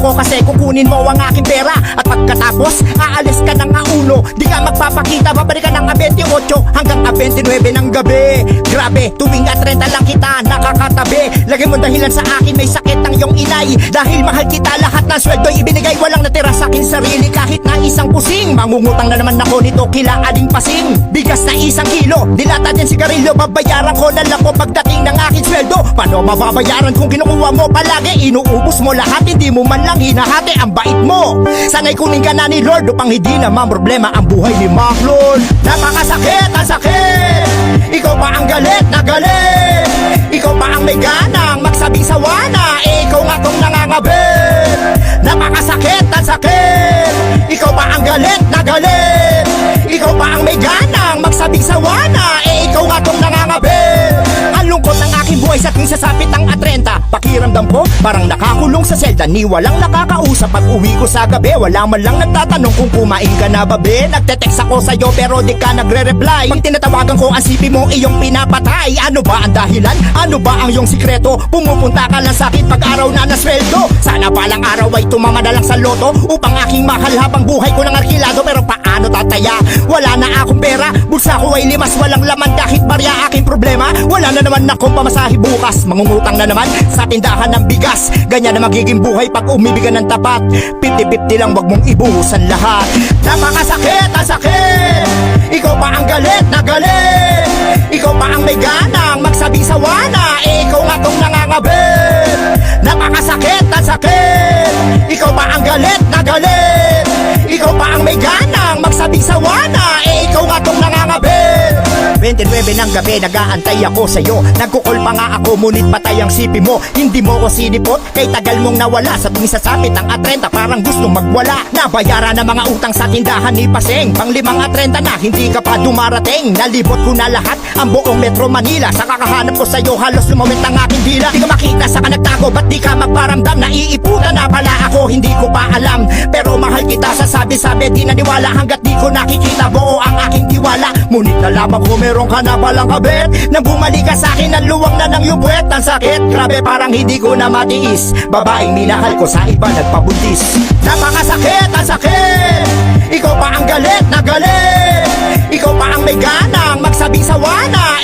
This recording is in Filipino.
ako kasi kukunin mo ang aking pera. At pagkatapos, aalis ka ng aulo. Di ka magpapakita, babalik ka ng 28 hanggang 29 ng gabi. Grabe, tuwing 30 lang kita nakakatabi. Lagi mo dahilan sa akin, may sakit ng iyong inay. Dahil mahal kita, lahat ng sweldo ibinigay. Walang natira sa akin sarili kahit na isang pusing. Mangungutang na naman ako nito kila Aling Pasing. Bigas na 1 kilo, dilata din sigarilyo. Babayaran ko na lang po pagdating ng aking sweldo. Paano mababayaran kung kinukuha mo palagi? Inuubos mo lahat, hindi mo man lang hinahati. Ang bait mo, sana'y kunin ka na ni Lord upang hindi naman problema ang buhay ni Maclon. Napakasakit, ang sakit. Ikaw pa ang galit na galit. Ikaw pa ang may ganang magsabing sawa na. Ikaw nga tong nangangabit. Napakasakit, ang sakit. Ikaw pa ang galit na galit. Ikaw pa ang may ganang magsabing sawa na. Ikaw nga tong nangangabit. Ang lungkot ng aking buhay sa tuwing sasapit ang 30. Pakiramdam ko parang nakakulong sa selda. Ni walang nakakausap. Pag uwi ko sa gabi, wala man lang nagtatanong kung kumain ka na ba be. Nagte-text ako sa'yo pero di ka nagre-reply. Pag tinatawagan ko ang sipi mo iyong pinapatay. Ano ba ang dahilan? Ano ba ang iyong sikreto? Pumupunta ka lang sa'kin pag araw na nasweldo. Sana palang araw ay tumama na lang sa loto upang aking mahal habang buhay ko ng arkilado. Pero paano tataya? Wala na akong pera. Bulsa ko ay limas, walang laman kahit barya aking problema. Wala na naman akong pamasahe bukas. Mangungutang na naman sa tindahan ng bigas. Ganyan na magiging buhay pag umibigan ng tapat. 50-50 lang, wag mong ibuhusan lahat. Napakasakit, ang sakit. Ikaw pa ang galit na galit. Ikaw pa ang may ganang magsabing sawa na. Ikaw nga tong nangangabit. Napakasakit, ang sakit. Ikaw pa ang galit na galit. Ikaw pa ang may ganang magsabing sawa na. Ikaw nga tong nangangabit. 29 ng gabi, nag-aantay ako sa'yo. Nagkukol pa nga ako, ngunit patay ang sipi mo. Hindi mo ko sinipot, kay tagal mong nawala. Sa tuwing sasapit ang 30, parang gusto magwala. Nabayaran na mga utang sa tindahan ni Paseng. Pang 5 at 30 na, hindi ka pa dumarating. Nalibot ko na lahat, ang buong Metro Manila. Sa kakahanap ko sa'yo, halos lumawit ang aking dila. Di ka makita, sa ka nagtago, ba't di ka magparamdam? Naiiputan na pala ako, hindi ko pa alam. Pero mahal kita, sasabi-sabi, di naniwala. Hanggat di ko nakikita, buo ang aking tiwala. Ngunit nalaman ko meron ka na palang kabit. Nang bumalik ka sa'kin, naluwang na ng yubuet. Ang sakit, grabe parang hindi ko na matiis. Babaeng minahal ko sa iba nagpabuntis. Napakasakit, ang sakit. Ikaw pa ang galit na galit. Ikaw pa ang may ganang magsabing sawa na.